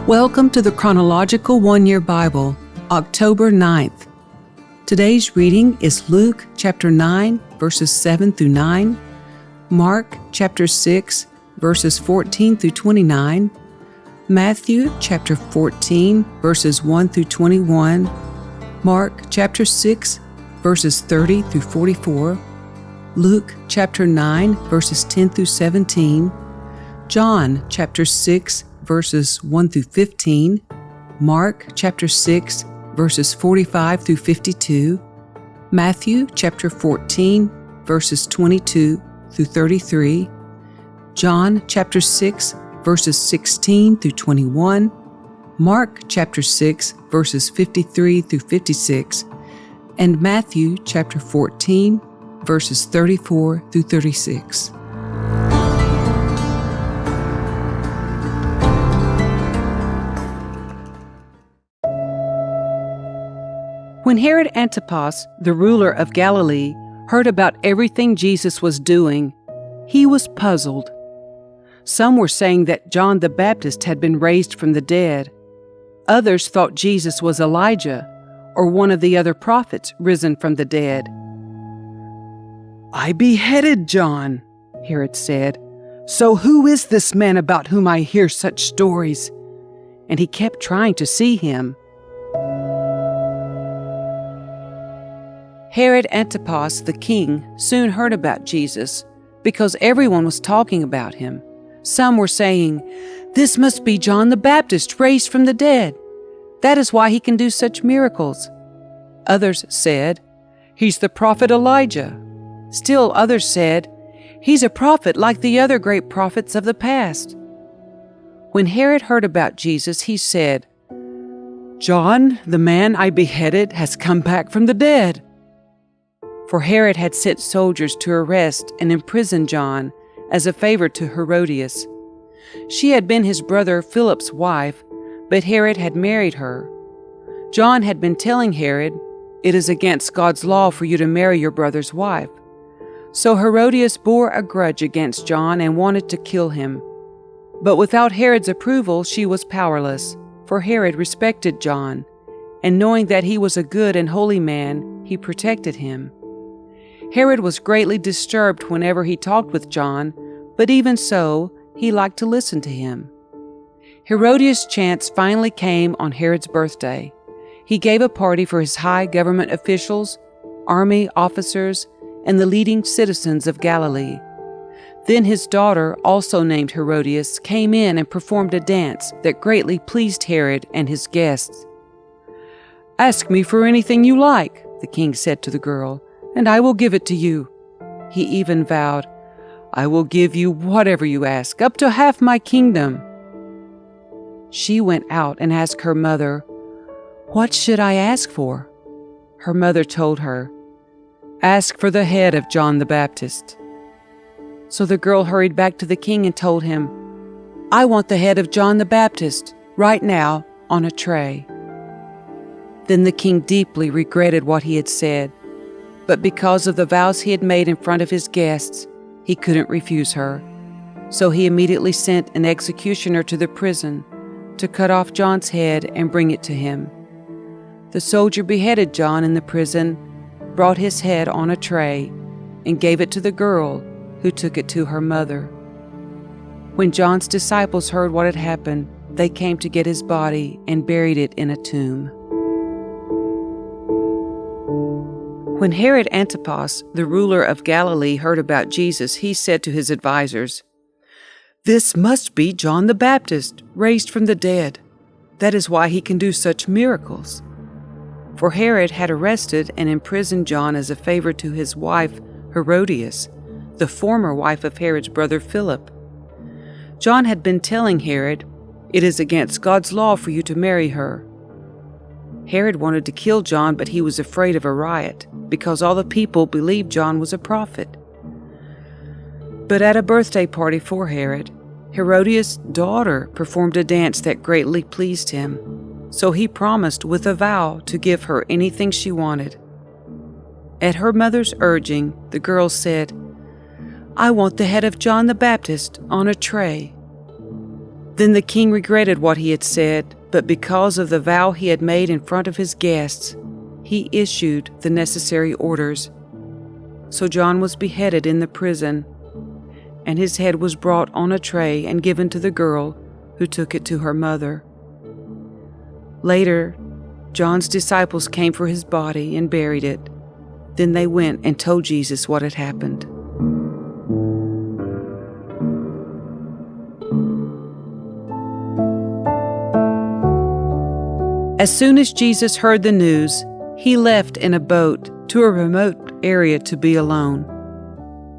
Welcome to the Chronological One-Year Bible, October 9th. Today's reading is Luke chapter 9, verses 7 through 9, Mark chapter 6, verses 14 through 29, Matthew chapter 14, verses 1 through 21, Mark chapter 6, verses 30 through 44, Luke chapter 9, verses 10 through 17, John chapter 6, verses 1 through 15, Mark chapter 6, verses 45 through 52, Matthew chapter 14, verses 22 through 33, John chapter 6, verses 16 through 21, Mark chapter 6, verses 53 through 56, and Matthew chapter 14, verses 34 through 36. When Herod Antipas, the ruler of Galilee, heard about everything Jesus was doing, he was puzzled. Some were saying that John the Baptist had been raised from the dead. Others thought Jesus was Elijah or one of the other prophets risen from the dead. "I beheaded John," Herod said. "So who is this man about whom I hear such stories?" And he kept trying to see him. Herod Antipas the king soon heard about Jesus because everyone was talking about him. Some were saying, "This must be John the Baptist raised from the dead. That is why he can do such miracles." Others said, "He's the prophet Elijah." Still others said, "He's a prophet like the other great prophets of the past." When Herod heard about Jesus, he said, "John, the man I beheaded, has come back from the dead." For Herod had sent soldiers to arrest and imprison John as a favor to Herodias. She had been his brother Philip's wife, but Herod had married her. John had been telling Herod, "It is against God's law for you to marry your brother's wife." So Herodias bore a grudge against John and wanted to kill him. But without Herod's approval, she was powerless, for Herod respected John, and knowing that he was a good and holy man, he protected him. Herod was greatly disturbed whenever he talked with John, but even so, he liked to listen to him. Herodias' chance finally came on Herod's birthday. He gave a party for his high government officials, army officers, and the leading citizens of Galilee. Then his daughter, also named Herodias, came in and performed a dance that greatly pleased Herod and his guests. "Ask me for anything you like," the king said to the girl, "and I will give it to you." He even vowed, "I will give you whatever you ask, up to half my kingdom." She went out and asked her mother, "What should I ask for?" Her mother told her, "Ask for the head of John the Baptist." So the girl hurried back to the king and told him, "I want the head of John the Baptist, right now, on a tray." Then the king deeply regretted what he had said, but because of the vows he had made in front of his guests, he couldn't refuse her. So he immediately sent an executioner to the prison to cut off John's head and bring it to him. The soldier beheaded John in the prison, brought his head on a tray, and gave it to the girl, who took it to her mother. When John's disciples heard what had happened, they came to get his body and buried it in a tomb. When Herod Antipas, the ruler of Galilee, heard about Jesus, he said to his advisers, "This must be John the Baptist, raised from the dead. That is why he can do such miracles." For Herod had arrested and imprisoned John as a favor to his wife Herodias, the former wife of Herod's brother Philip. John had been telling Herod, "It is against God's law for you to marry her." Herod wanted to kill John, but he was afraid of a riot, because all the people believed John was a prophet. But at a birthday party for Herod, Herodias' daughter performed a dance that greatly pleased him, so he promised with a vow to give her anything she wanted. At her mother's urging, the girl said, "I want the head of John the Baptist on a tray." Then the king regretted what he had said, but because of the vow he had made in front of his guests, he issued the necessary orders. So John was beheaded in the prison, and his head was brought on a tray and given to the girl, who took it to her mother. Later, John's disciples came for his body and buried it. Then they went and told Jesus what had happened. As soon as Jesus heard the news, he left in a boat to a remote area to be alone.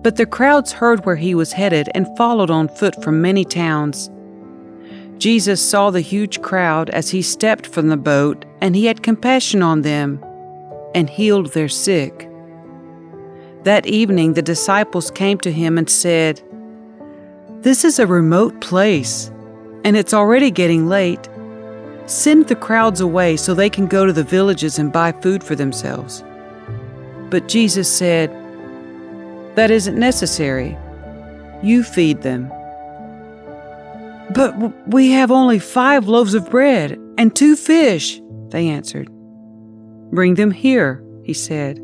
But the crowds heard where he was headed and followed on foot from many towns. Jesus saw the huge crowd as he stepped from the boat, and he had compassion on them and healed their sick. That evening the disciples came to him and said, "This is a remote place, and it's already getting late. Send the crowds away so they can go to the villages and buy food for themselves." But Jesus said, "That isn't necessary. You feed them." "But we have only 5 loaves of bread and 2 fish," they answered. "Bring them here," he said.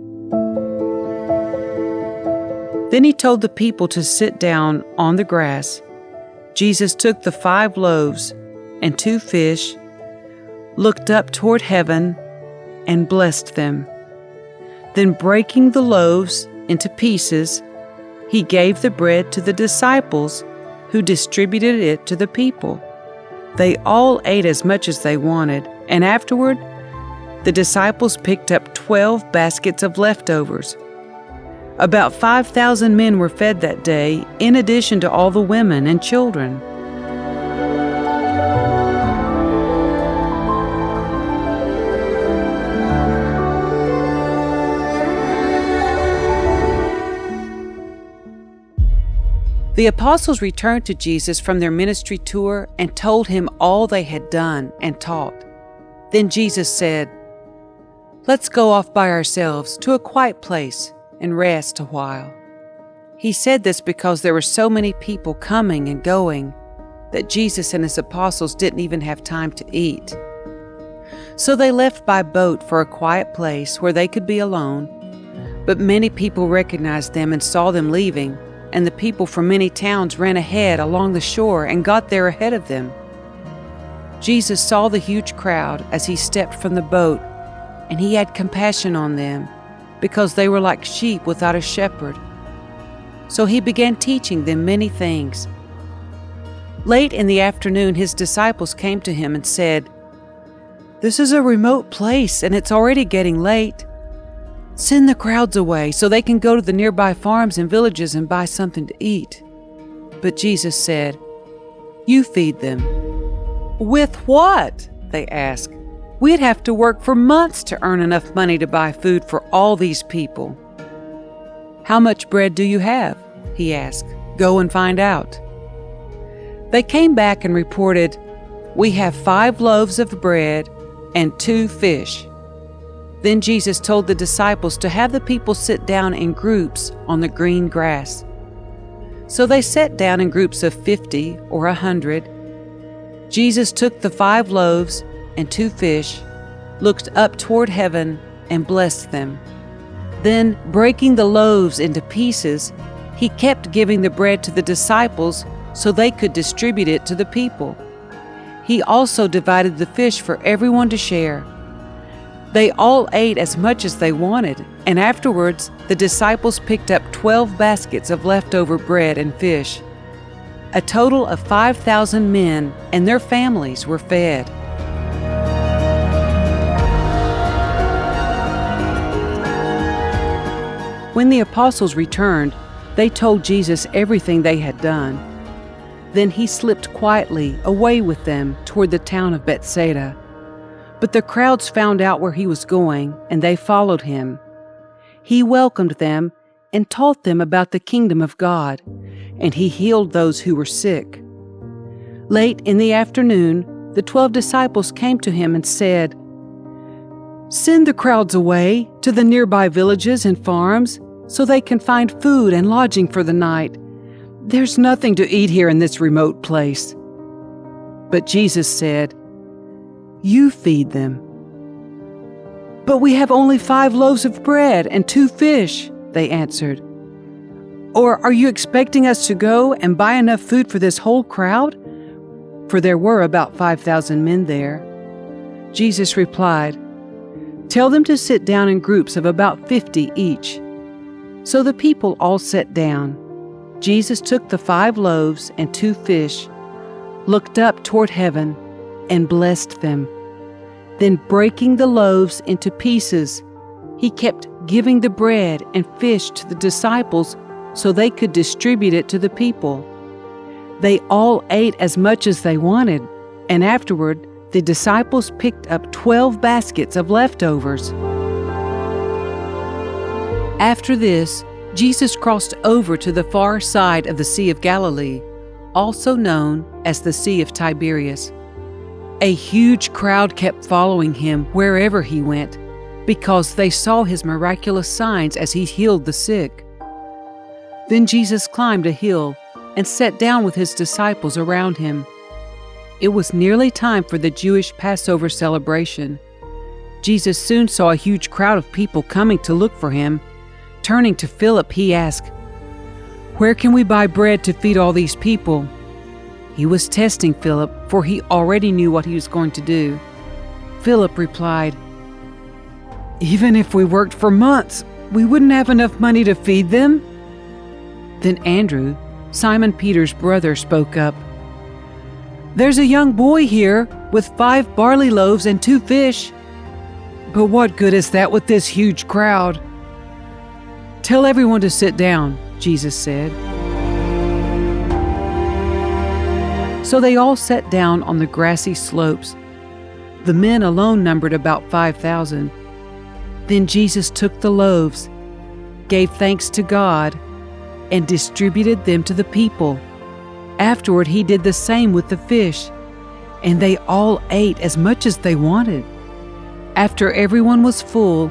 Then he told the people to sit down on the grass. Jesus took the 5 loaves and 2 fish, looked up toward heaven, and blessed them. Then breaking the loaves into pieces, he gave the bread to the disciples, who distributed it to the people. They all ate as much as they wanted, and afterward, the disciples picked up 12 baskets of leftovers. About 5,000 men were fed that day, in addition to all the women and children. The apostles returned to Jesus from their ministry tour and told him all they had done and taught. Then Jesus said, "Let's go off by ourselves to a quiet place and rest a while." He said this because there were so many people coming and going that Jesus and his apostles didn't even have time to eat. So they left by boat for a quiet place where they could be alone, but many people recognized them and saw them leaving, and the people from many towns ran ahead along the shore and got there ahead of them. Jesus saw the huge crowd as he stepped from the boat, and he had compassion on them because they were like sheep without a shepherd. So he began teaching them many things. Late in the afternoon, his disciples came to him and said, "This is a remote place, and it's already getting late. Send the crowds away so they can go to the nearby farms and villages and buy something to eat." But Jesus said, "You feed them." "With what?" they asked. "We'd have to work for months to earn enough money to buy food for all these people." "How much bread do you have?" he asked. "Go and find out." They came back and reported, "We have 5 loaves of bread and 2 fish." Then Jesus told the disciples to have the people sit down in groups on the green grass. So they sat down in groups of 50 or 100. Jesus took the 5 loaves and 2 fish, looked up toward heaven, and blessed them. Then, breaking the loaves into pieces, he kept giving the bread to the disciples so they could distribute it to the people. He also divided the fish for everyone to share. They all ate as much as they wanted, and afterwards the disciples picked up 12 baskets of leftover bread and fish. A total of 5,000 men and their families were fed. When the apostles returned, they told Jesus everything they had done. Then he slipped quietly away with them toward the town of Bethsaida. But the crowds found out where he was going, and they followed him. He welcomed them and taught them about the kingdom of God, and he healed those who were sick. Late in the afternoon, the 12 disciples came to him and said, "Send the crowds away to the nearby villages and farms so they can find food and lodging for the night. There's nothing to eat here in this remote place." But Jesus said, "You feed them." "But we have only 5 loaves of bread and 2 fish," they answered. "Or are you expecting us to go and buy enough food for this whole crowd?" For there were about 5,000 men there. Jesus replied, "Tell them to sit down in groups of about 50 each." So the people all sat down. Jesus took the 5 loaves and 2 fish, looked up toward heaven, and blessed them. Then breaking the loaves into pieces, he kept giving the bread and fish to the disciples so they could distribute it to the people. They all ate as much as they wanted, and afterward, the disciples picked up 12 baskets of leftovers. After this, Jesus crossed over to the far side of the Sea of Galilee, also known as the Sea of Tiberias. A huge crowd kept following him wherever he went, because they saw his miraculous signs as he healed the sick. Then Jesus climbed a hill and sat down with his disciples around him. It was nearly time for the Jewish Passover celebration. Jesus soon saw a huge crowd of people coming to look for him. Turning to Philip, he asked, "Where can we buy bread to feed all these people?" He was testing Philip, for he already knew what he was going to do. Philip replied, "Even if we worked for months, we wouldn't have enough money to feed them." Then Andrew, Simon Peter's brother, spoke up, "There's a young boy here with 5 barley loaves and 2 fish. But what good is that with this huge crowd?" "Tell everyone to sit down," Jesus said. So they all sat down on the grassy slopes. The men alone numbered about 5,000. Then Jesus took the loaves, gave thanks to God, and distributed them to the people. Afterward, he did the same with the fish, and they all ate as much as they wanted. After everyone was full,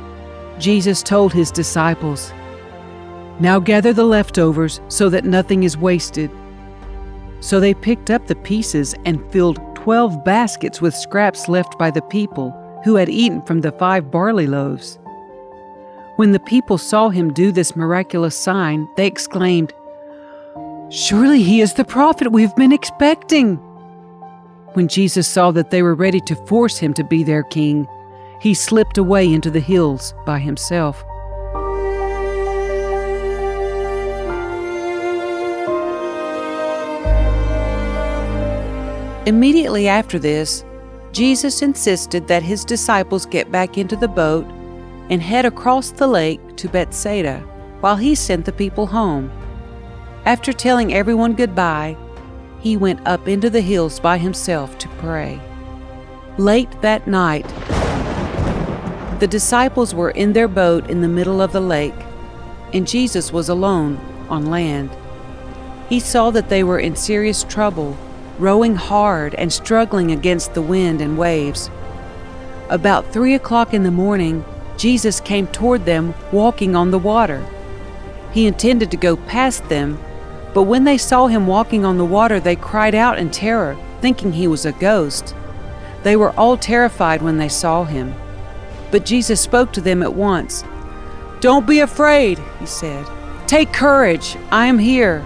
Jesus told his disciples, "Now gather the leftovers so that nothing is wasted." So they picked up the pieces and filled 12 baskets with scraps left by the people who had eaten from the 5 barley loaves. When the people saw him do this miraculous sign, they exclaimed, "Surely he is the prophet we've been expecting." When Jesus saw that they were ready to force him to be their king, he slipped away into the hills by himself. Immediately after this, Jesus insisted that his disciples get back into the boat and head across the lake to Bethsaida while he sent the people home. After telling everyone goodbye, he went up into the hills by himself to pray. Late that night, the disciples were in their boat in the middle of the lake, and Jesus was alone on land. He saw that they were in serious trouble, rowing hard and struggling against the wind and waves. About 3 o'clock in the morning, Jesus came toward them walking on the water. He intended to go past them, but when they saw him walking on the water, they cried out in terror, thinking he was a ghost. They were all terrified when they saw him. But Jesus spoke to them at once. "Don't be afraid," he said. "Take courage, I am here."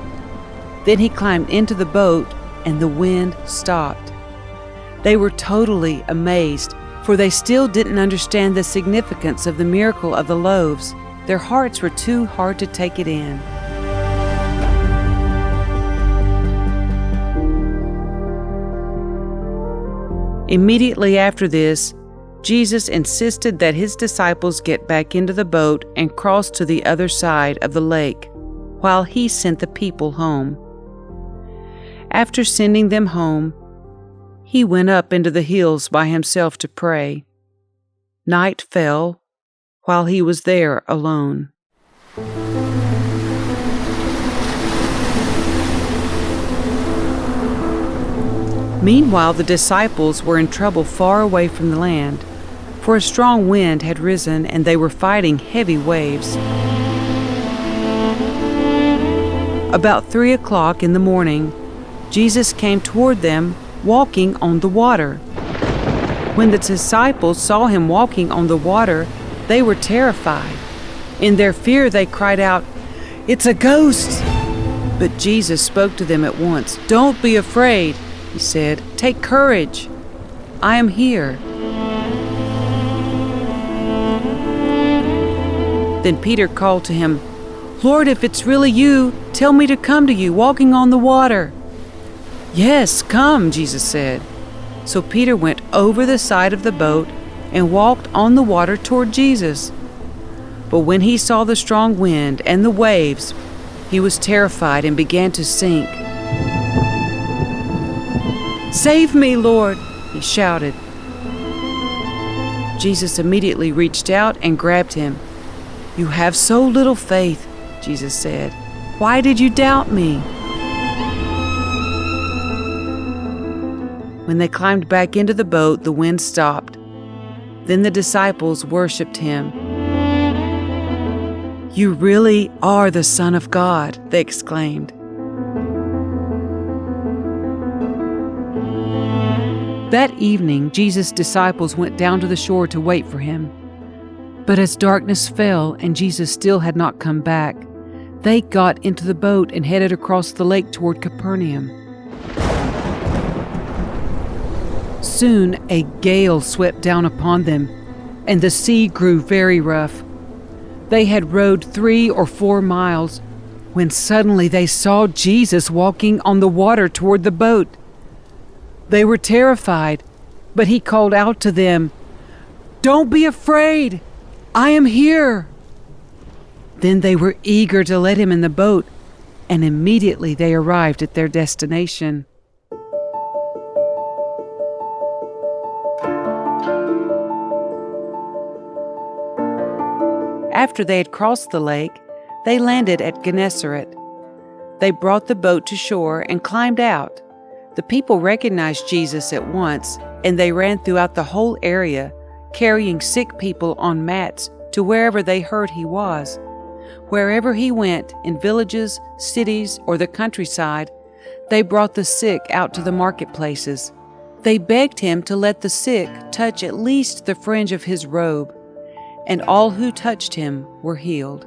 Then he climbed into the boat, and the wind stopped. They were totally amazed, for they still didn't understand the significance of the miracle of the loaves. Their hearts were too hard to take it in. Immediately after this, Jesus insisted that his disciples get back into the boat and cross to the other side of the lake, while he sent the people home. After sending them home, he went up into the hills by himself to pray. Night fell while he was there alone. Meanwhile, the disciples were in trouble far away from the land, for a strong wind had risen and they were fighting heavy waves. About 3 o'clock in the morning, Jesus came toward them walking on the water. When the disciples saw him walking on the water, they were terrified. In their fear, they cried out, "It's a ghost!" But Jesus spoke to them at once. "Don't be afraid," he said. "Take courage. I am here." Then Peter called to him, "Lord, if it's really you, tell me to come to you walking on the water." "Yes, come," Jesus said. So Peter went over the side of the boat and walked on the water toward Jesus. But when he saw the strong wind and the waves, he was terrified and began to sink. "Save me, Lord," he shouted. Jesus immediately reached out and grabbed him. "You have so little faith," Jesus said. "Why did you doubt me?" When they climbed back into the boat, the wind stopped. Then the disciples worshiped him. "You really are the Son of God," they exclaimed. That evening, Jesus' disciples went down to the shore to wait for him. But as darkness fell and Jesus still had not come back, they got into the boat and headed across the lake toward Capernaum. Soon a gale swept down upon them, and the sea grew very rough. They had rowed 3 or 4 miles when suddenly they saw Jesus walking on the water toward the boat. They were terrified, but he called out to them, "Don't be afraid! I am here!" Then they were eager to let him in the boat, and immediately they arrived at their destination. After they had crossed the lake, they landed at Gennesaret. They brought the boat to shore and climbed out. The people recognized Jesus at once, and they ran throughout the whole area, carrying sick people on mats to wherever they heard he was. Wherever he went, in villages, cities, or the countryside, they brought the sick out to the marketplaces. They begged him to let the sick touch at least the fringe of his robe, and all who touched him were healed.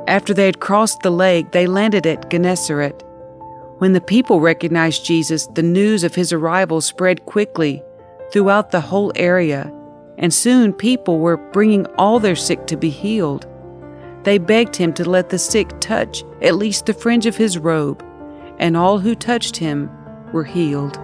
After they had crossed the lake, they landed at Gennesaret. When the people recognized Jesus, the news of his arrival spread quickly throughout the whole area, and soon people were bringing all their sick to be healed. They begged him to let the sick touch at least the fringe of his robe, and all who touched him were healed.